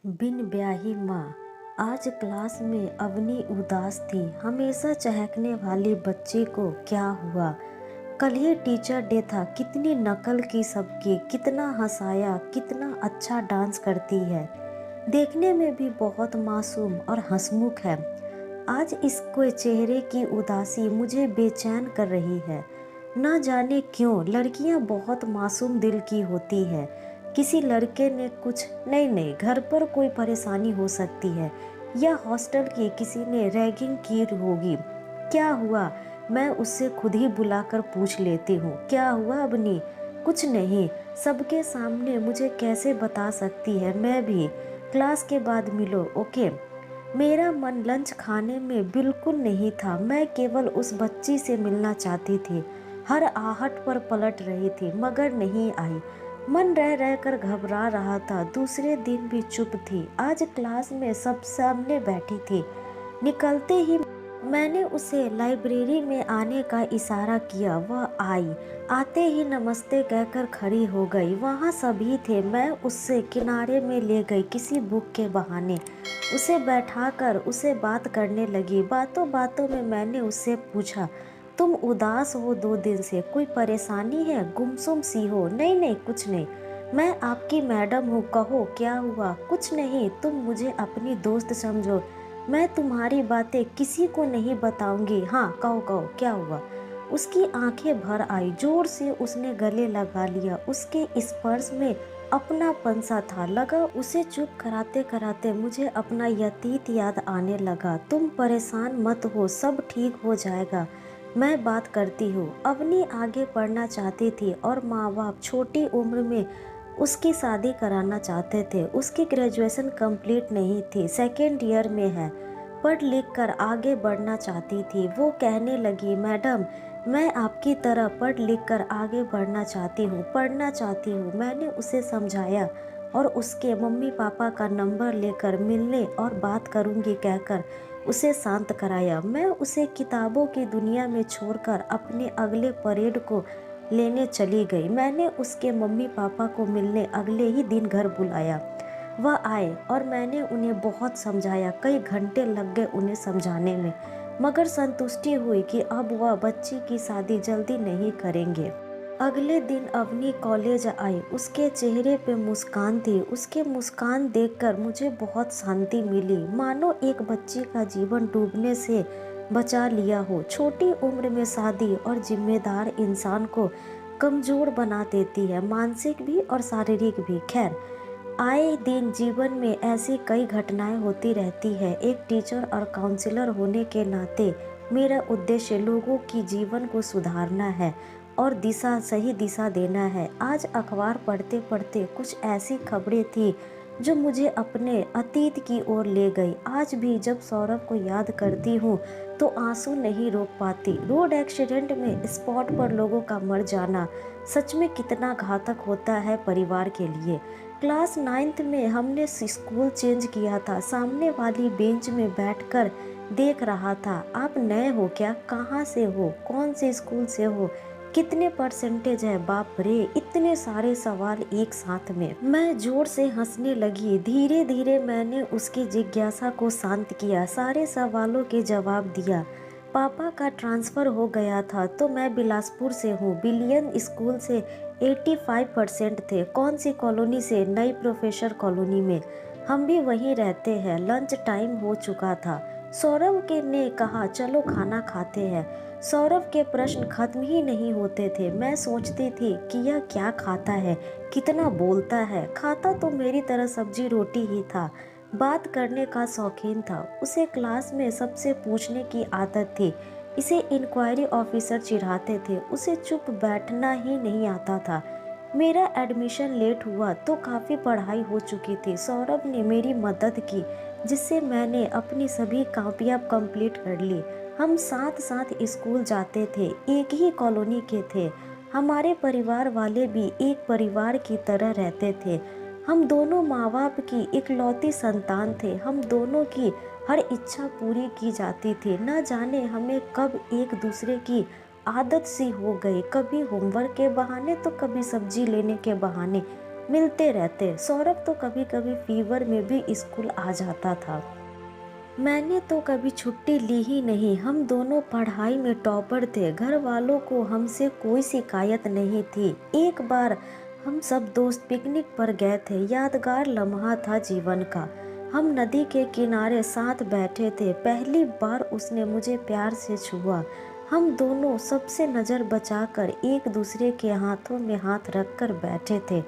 बिन ब्याही माँ। आज क्लास में अवनी उदास थी। हमेशा चहकने वाली बच्ची को क्या हुआ? कल ही टीचर डे था। कितनी नकल की सबकी, कितना हंसाया, कितना अच्छा डांस करती है। देखने में भी बहुत मासूम और हंसमुख है। आज इसके चेहरे की उदासी मुझे बेचैन कर रही है। ना जाने क्यों लड़कियां बहुत मासूम दिल की होती है। किसी लड़के ने कुछ नहीं नहीं, घर पर कोई परेशानी हो सकती है, या हॉस्टल की किसी ने रैगिंग की होगी। क्या हुआ? मैं उससे खुद ही बुलाकर पूछ लेती हूँ, क्या हुआ अबनी? कुछ नहीं। सबके सामने मुझे कैसे बता सकती है? मैं भी। क्लास के बाद मिलो, ओके? मेरा मन लंच खाने में बिल्कुल नहीं था। मैं केवल उस बच्ची से मिलना चाहती थी। हर आहट पर पलट रही थी मगर नहीं आई। मन रह रह कर घबरा रहा था। दूसरे दिन भी चुप थी। आज क्लास में सब सामने बैठी थी। निकलते ही मैंने उसे लाइब्रेरी में आने का इशारा किया। वह आई। आते ही नमस्ते कहकर खड़ी हो गई। वहाँ सभी थे। मैं उससे किनारे में ले गई किसी बुक के बहाने। उसे बैठाकर उसे बात करने लगी। बातों बातों में मैंने उससे पूछा, तुम उदास हो 2 दिन से? कोई परेशानी है? गुमसुम सी हो? नहीं नहीं, कुछ नहीं। मैं आपकी मैडम हूँ, कहो क्या हुआ? कुछ नहीं, तुम मुझे अपनी दोस्त समझो। मैं तुम्हारी बातें किसी को नहीं बताऊंगी। हाँ, कहो कहो क्या हुआ? उसकी आंखें भर आई। जोर से उसने गले लगा लिया। उसके स्पर्श में अपनापन सा था। लगा उसे चुप कराते कराते मुझे अपना यतीत याद आने लगा। तुम परेशान मत हो, सब ठीक हो जाएगा, मैं बात करती हूँ। अवनी आगे पढ़ना चाहती थी और माँ बाप छोटी उम्र में उसकी शादी कराना चाहते थे। उसकी ग्रेजुएशन कंप्लीट नहीं थी, सेकेंड ईयर में है। पढ़ लिख कर आगे बढ़ना चाहती थी। वो कहने लगी, मैडम मैं आपकी तरह पढ़ लिख कर आगे बढ़ना चाहती हूँ, पढ़ना चाहती हूँ। मैंने उसे समझाया और उसके मम्मी पापा का नंबर लेकर मिलने और बात करूँगी कहकर उसे शांत कराया। मैं उसे किताबों की दुनिया में छोड़कर अपने अगले परेड को लेने चली गई। मैंने उसके मम्मी पापा को मिलने अगले ही दिन घर बुलाया। वह आए और मैंने उन्हें बहुत समझाया। कई घंटे लग गए उन्हें समझाने में, मगर संतुष्टि हुई कि अब वह बच्ची की शादी जल्दी नहीं करेंगे। अगले दिन अवनी कॉलेज आई। उसके चेहरे पे मुस्कान थी। उसके मुस्कान देखकर मुझे बहुत शांति मिली, मानो एक बच्ची का जीवन डूबने से बचा लिया हो। छोटी उम्र में शादी और जिम्मेदार इंसान को कमजोर बना देती है, मानसिक भी और शारीरिक भी। खैर, आए दिन जीवन में ऐसी कई घटनाएं होती रहती है। एक टीचर और काउंसलर होने के नाते मेरा उद्देश्य लोगों की जीवन को सुधारना है और सही दिशा देना है। आज अखबार पढ़ते पढ़ते कुछ ऐसी खबरें थी जो मुझे अपने अतीत की ओर ले गई। आज भी जब सौरभ को याद करती हूँ तो आंसू नहीं रोक पाती। रोड एक्सीडेंट में स्पॉट पर लोगों का मर जाना सच में कितना घातक होता है परिवार के लिए। क्लास 9th में हमने स्कूल चेंज किया था। सामने वाली बेंच में बैठकर देख रहा था। आप नए हो क्या? कहाँ से हो? कौन से स्कूल से हो? कितने परसेंटेज है? बाप रे, इतने सारे सवाल एक साथ में। मैं जोर से हंसने लगी। धीरे धीरे मैंने उसकी जिज्ञासा को शांत किया, सारे सवालों के जवाब दिया। पापा का ट्रांसफ़र हो गया था तो मैं बिलासपुर से हूँ। बिलियन स्कूल से 85% थे। कौन सी कॉलोनी से? नई प्रोफेसर कॉलोनी में। हम भी वहीं रहते हैं। लंच टाइम हो चुका था। सौरभ के ने कहा, चलो खाना खाते हैं। सौरभ के प्रश्न खत्म ही नहीं होते थे। मैं सोचती थी कि यह क्या खाता है, कितना बोलता है। खाता तो मेरी तरह सब्जी रोटी ही था। बात करने का शौकीन था। उसे क्लास में सबसे पूछने की आदत थी। इसे इंक्वायरी ऑफिसर चिढ़ाते थे। उसे चुप बैठना ही नहीं आता था। मेरा एडमिशन लेट हुआ तो काफ़ी पढ़ाई हो चुकी थी। सौरभ ने मेरी मदद की, जिससे मैंने अपनी सभी कापियाँ कंप्लीट कर ली। हम साथ साथ स्कूल जाते थे, एक ही कॉलोनी के थे। हमारे परिवार वाले भी एक परिवार की तरह रहते थे। हम दोनों माँ बाप की इकलौती संतान थे। हम दोनों की हर इच्छा पूरी की जाती थी। न जाने हमें कब एक दूसरे की आदत सी हो गई, कभी होमवर्क के बहाने तो कभी सब्जी लेने के बहाने। मिलते रहते। सौरभ तो कभी कभी फीवर में भी स्कूल आ जाता था। मैंने तो कभी छुट्टी ली ही नहीं। हम दोनों पढ़ाई में टॉपर थे। घर वालों को हमसे कोई शिकायत नहीं थी। एक बार हम सब दोस्त पिकनिक पर गए थे। यादगार लम्हा था जीवन का। हम नदी के किनारे साथ बैठे थे। पहली बार उसने मुझे प्यार से छुआ। हम दोनों सबसे नज़र बचाकर एक दूसरे के हाथों में हाथ रखकर बैठे थे।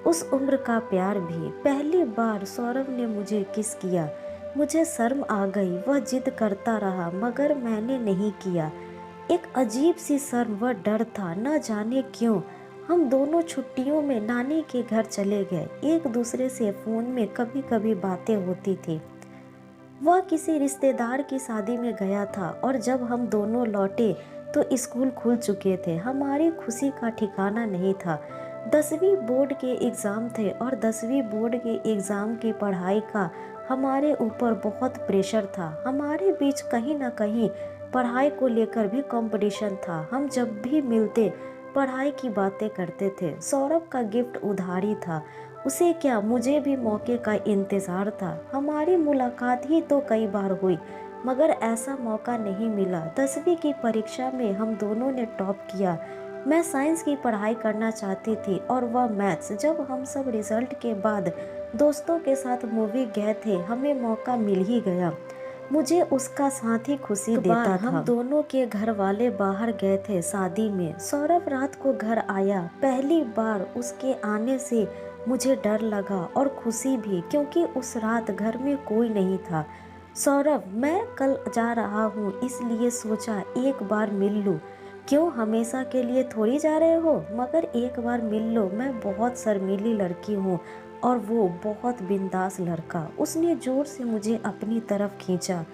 उस उम्र का प्यार भी। पहली बार सौरभ ने मुझे किस किया। मुझे शर्म आ गई। वह जिद करता रहा मगर मैंने नहीं किया। एक अजीब सी शर्म व डर था, न जाने क्यों। हम दोनों छुट्टियों में नानी के घर चले गए। एक दूसरे से फोन में कभी कभी बातें होती थी। वह किसी रिश्तेदार की शादी में गया था और जब हम दोनों लौटे तो स्कूल खुल चुके थे। हमारी खुशी का ठिकाना नहीं था। 10वीं बोर्ड के एग्ज़ाम थे और 10वीं बोर्ड के एग्ज़ाम की पढ़ाई का हमारे ऊपर बहुत प्रेशर था। हमारे बीच कहीं ना कहीं पढ़ाई को लेकर भी कंपटीशन था। हम जब भी मिलते पढ़ाई की बातें करते थे। सौरभ का गिफ्ट उधारी था। उसे क्या, मुझे भी मौके का इंतज़ार था। हमारी मुलाकात ही तो कई बार हुई मगर ऐसा मौका नहीं मिला। 10वीं की परीक्षा में हम दोनों ने टॉप किया। मैं साइंस की पढ़ाई करना चाहती थी और वह मैथ्स। जब हम सब रिजल्ट के बाद दोस्तों के साथ मूवी गए थे, हमें मौका मिल ही गया। मुझे उसका साथ ही खुशी देता था। हम दोनों के घर वाले बाहर गए थे शादी में। सौरभ रात को घर आया। पहली बार उसके आने से मुझे डर लगा और खुशी भी, क्योंकि उस रात घर में कोई नहीं था। सौरभ, मैं कल जा रहा हूँ इसलिए सोचा एक बार मिल लूँ। क्यों, हमेशा के लिए थोड़ी जा रहे हो? मगर एक बार मिल लो। मैं बहुत शर्मीली लड़की हूँ और वो बहुत बिंदास लड़का। उसने जोर से मुझे अपनी तरफ खींचा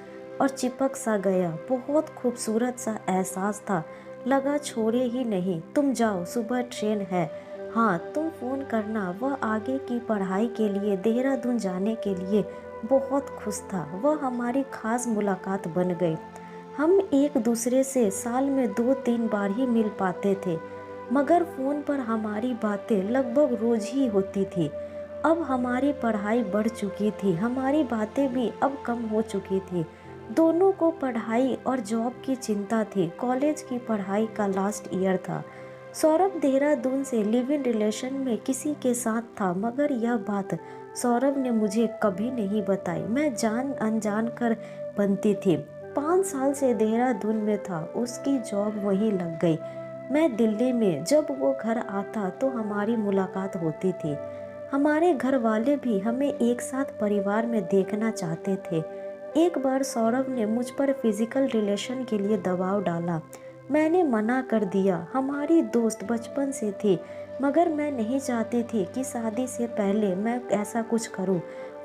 और चिपक सा गया। बहुत खूबसूरत सा एहसास था। लगा छोड़े ही नहीं। तुम जाओ, सुबह ट्रेन है। हाँ, तुम फ़ोन करना। वह आगे की पढ़ाई के लिए देहरादून जाने के लिए बहुत खुश था। वह हमारी खास मुलाकात बन गई। हम एक दूसरे से साल में 2-3 बार ही मिल पाते थे मगर फ़ोन पर हमारी बातें लगभग रोज़ ही होती थी। अब हमारी पढ़ाई बढ़ चुकी थी। हमारी बातें भी अब कम हो चुकी थी। दोनों को पढ़ाई और जॉब की चिंता थी। कॉलेज की पढ़ाई का लास्ट ईयर था। सौरभ देहरादून से लिव इन रिलेशन में किसी के साथ था मगर यह बात सौरभ ने मुझे कभी नहीं बताई। मैं जान अनजान कर बनती थी। 5 साल से देहरादून में था। उसकी जॉब वहीं लग गई। मैं दिल्ली में। जब वो घर आता तो हमारी मुलाकात होती थी। हमारे घर वाले भी हमें एक साथ परिवार में देखना चाहते थे। एक बार सौरभ ने मुझ पर फिजिकल रिलेशन के लिए दबाव डाला। मैंने मना कर दिया। हमारी दोस्त बचपन से थी मगर मैं नहीं चाहती थी कि शादी से पहले मैं ऐसा कुछ करूं।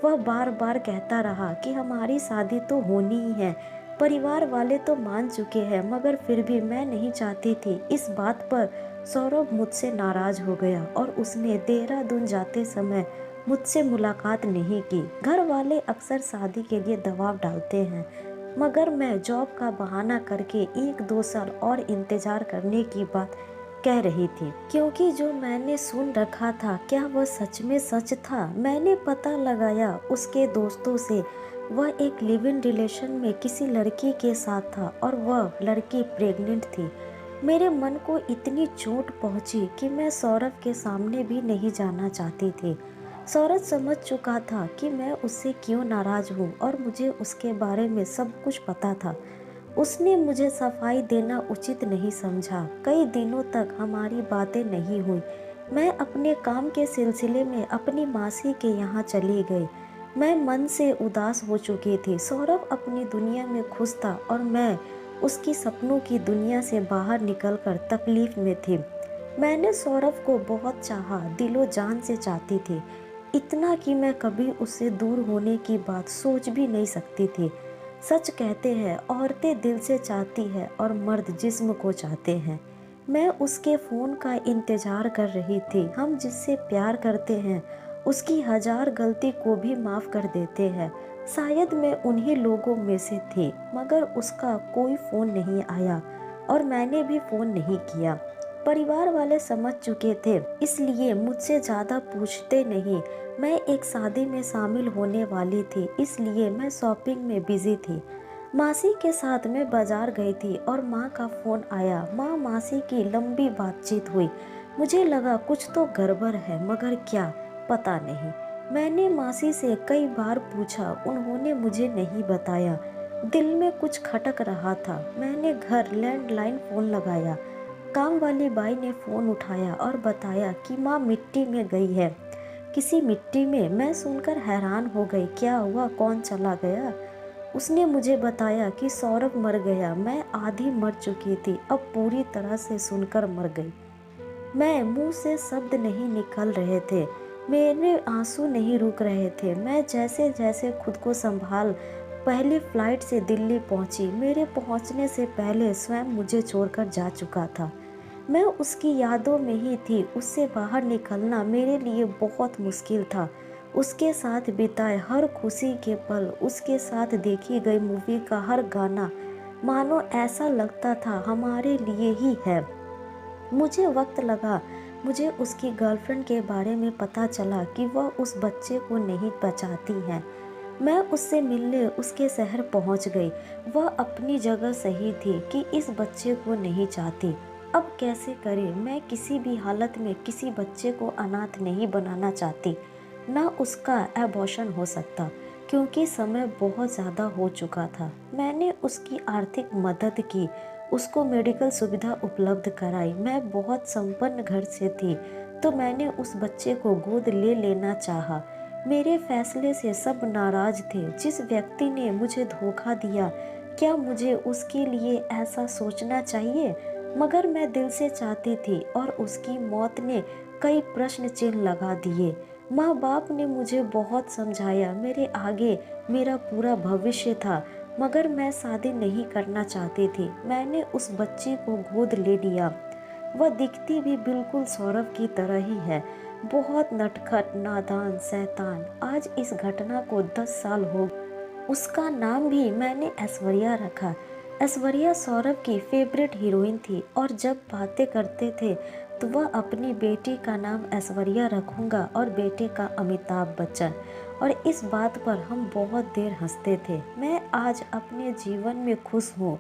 वह बार बार कहता रहा कि हमारी शादी तो होनी ही है। परिवार वाले तो मान चुके हैं मगर फिर भी मैं नहीं चाहती थी। इस बात पर सौरभ मुझसे नाराज हो गया और उसने देहरादून जाते समय मुझसे मुलाकात नहीं की। घर वाले अक्सर शादी के लिए दबाव डालते हैं मगर मैं जॉब का बहाना करके 1-2 साल और इंतजार करने की बात कह रही थी, क्योंकि जो मैंने सुन रखा था क्या वह सच में सच था। मैंने पता लगाया उसके दोस्तों से। वह एक लिव इन रिलेशन में किसी लड़की के साथ था और वह लड़की प्रेग्नेंट थी। मेरे मन को इतनी चोट पहुंची कि मैं सौरभ के सामने भी नहीं जाना चाहती थी। सौरभ समझ चुका था कि मैं उससे क्यों नाराज हूँ और मुझे उसके बारे में सब कुछ पता था। उसने मुझे सफाई देना उचित नहीं समझा। कई दिनों तक हमारी बातें नहीं हुई। मैं अपने काम के सिलसिले में अपनी मासी के यहाँ चली गई। मैं मन से उदास हो चुकी थी। सौरभ अपनी दुनिया में खुश था और मैं उसकी सपनों की दुनिया से बाहर निकलकर तकलीफ में थी। मैंने सौरभ को बहुत चाहा, दिलो जान से चाहती थी। इतना कि मैं कभी उससे दूर होने की बात सोच भी नहीं सकती थी। सच कहते हैं, औरतें दिल से चाहती है और मर्द जिस्म को चाहते हैं। मैं उसके फ़ोन का इंतज़ार कर रही थी। हम जिससे प्यार करते हैं उसकी 1000 गलती को भी माफ़ कर देते हैं। शायद मैं उन्हीं लोगों में से थी मगर उसका कोई फ़ोन नहीं आया और मैंने भी फ़ोन नहीं किया। परिवार वाले समझ चुके थे, इसलिए मुझसे ज़्यादा पूछते नहीं। मैं एक शादी में शामिल होने वाली थी, इसलिए मैं शॉपिंग में बिजी थी। मासी के साथ मैं बाजार गई थी और माँ का फ़ोन आया। माँ मासी की लंबी बातचीत हुई। मुझे लगा कुछ तो गड़बड़ है, मगर क्या, पता नहीं। मैंने मासी से कई बार पूछा, उन्होंने मुझे नहीं बताया। दिल में कुछ खटक रहा था। मैंने घर लैंडलाइन फ़ोन लगाया। काम वाली बाई ने फ़ोन उठाया और बताया कि माँ मिट्टी में गई है। किसी मिट्टी में? मैं सुनकर हैरान हो गई। क्या हुआ, कौन चला गया? उसने मुझे बताया कि सौरभ मर गया। मैं आधी मर चुकी थी, अब पूरी तरह से सुनकर मर गई। मैं मुंह से शब्द नहीं निकल रहे थे, मेरे आंसू नहीं रुक रहे थे। मैं जैसे जैसे खुद को संभाल पहली फ्लाइट से दिल्ली पहुंची। मेरे पहुंचने से पहले स्वयं मुझे छोड़कर जा चुका था। मैं उसकी यादों में ही थी। उससे बाहर निकलना मेरे लिए बहुत मुश्किल था। उसके साथ बिताए हर खुशी के पल, उसके साथ देखी गई मूवी का हर गाना, मानो ऐसा लगता था हमारे लिए ही है। मुझे वक्त लगा। मुझे उसकी गर्लफ्रेंड के बारे में पता चला कि वह उस बच्चे को नहीं बचाती है। मैं उससे मिलने उसके शहर पहुंच गई। वह अपनी जगह सही थी कि इस बच्चे को नहीं चाहती। अब कैसे करें? मैं किसी भी हालत में किसी बच्चे को अनाथ नहीं बनाना चाहती। ना उसका एबॉर्शन हो सकता, क्योंकि समय बहुत ज़्यादा हो चुका था। मैंने उसकी आर्थिक मदद की, उसको मेडिकल सुविधा उपलब्ध कराई। मैं बहुत संपन्न घर से थी, तो मैंने उस बच्चे को गोद ले लेना चाहा। मेरे फैसले से सब नाराज थे। जिस व्यक्ति ने मुझे धोखा दिया, क्या मुझे उसके लिए ऐसा सोचना चाहिए? मगर मैं दिल से चाहती थी और उसकी मौत ने कई प्रश्न चिन्ह लगा दिए। माँ बाप ने मुझे बहुत समझाया। मेरे आगे मेरा पूरा भविष्य था, मगर मैं शादी नहीं करना चाहती थी। मैंने उस बच्ची को गोद ले लिया। वह दिखती भी बिल्कुल सौरभ की तरह ही है, बहुत नटखट, नादान, शैतान। आज इस घटना को 10 साल हो। उसका नाम भी मैंने ऐश्वर्या रखा। ऐश्वर्या सौरभ की फेवरेट हीरोइन थी और जब बातें करते थे तो वह अपनी बेटी का नाम ऐश्वर्या रखूंगा और बेटे का अमिताभ बच्चन, और इस बात पर हम बहुत देर हंसते थे। मैं आज अपने जीवन में खुश हूँ,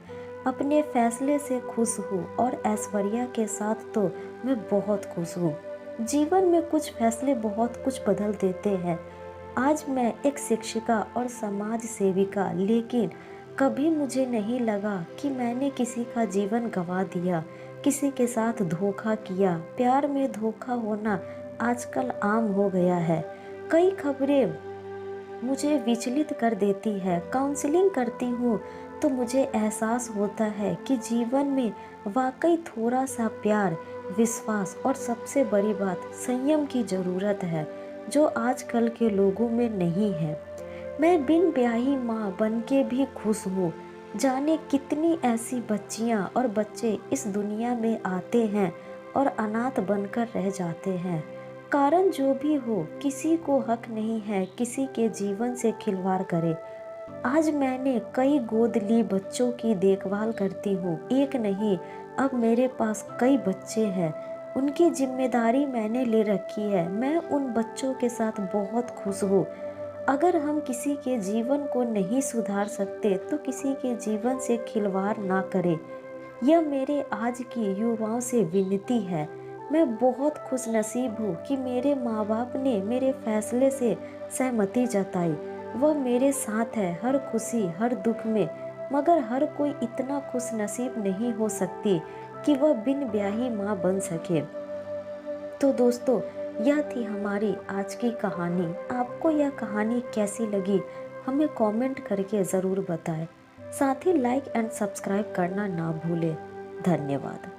अपने फैसले से खुश हूँ और ऐश्वर्या के साथ तो मैं बहुत खुश हूँ। जीवन में कुछ फैसले बहुत कुछ बदल देते हैं। आज मैं एक शिक्षिका और समाज सेविका, लेकिन कभी मुझे नहीं लगा कि मैंने किसी का जीवन गंवा दिया, किसी के साथ धोखा किया। प्यार में धोखा होना आजकल आम हो गया है। कई खबरें मुझे विचलित कर देती है। काउंसलिंग करती हूँ तो मुझे एहसास होता है कि जीवन में वाकई थोड़ा सा प्यार, विश्वास और सबसे बड़ी बात संयम की ज़रूरत है, जो आजकल के लोगों में नहीं है। मैं बिन ब्याही माँ बन के भी खुश हूँ। जाने कितनी ऐसी बच्चियाँ और बच्चे इस दुनिया में आते हैं और अनाथ बनकर रह जाते हैं। कारण जो भी हो, किसी को हक नहीं है किसी के जीवन से खिलवाड़ करे। आज मैंने कई गोद ली बच्चों की देखभाल करती हूँ। एक नहीं, अब मेरे पास कई बच्चे हैं। उनकी जिम्मेदारी मैंने ले रखी है। मैं उन बच्चों के साथ बहुत खुश हूँ। अगर हम किसी के जीवन को नहीं सुधार सकते तो किसी के जीवन से खिलवाड़ ना करें। यह मेरे आज की युवाओं से विनती है। मैं बहुत खुश नसीब हूँ कि मेरे माँ बाप ने मेरे फैसले से सहमति जताई। वह मेरे साथ है हर खुशी हर दुख में, मगर हर कोई इतना खुश नसीब नहीं हो सकती कि वह बिन ब्याही माँ बन सके। तो दोस्तों, यह थी हमारी आज की कहानी। आपको यह कहानी कैसी लगी हमें कमेंट करके ज़रूर बताएं। साथ ही लाइक एंड सब्सक्राइब करना ना भूलें। धन्यवाद।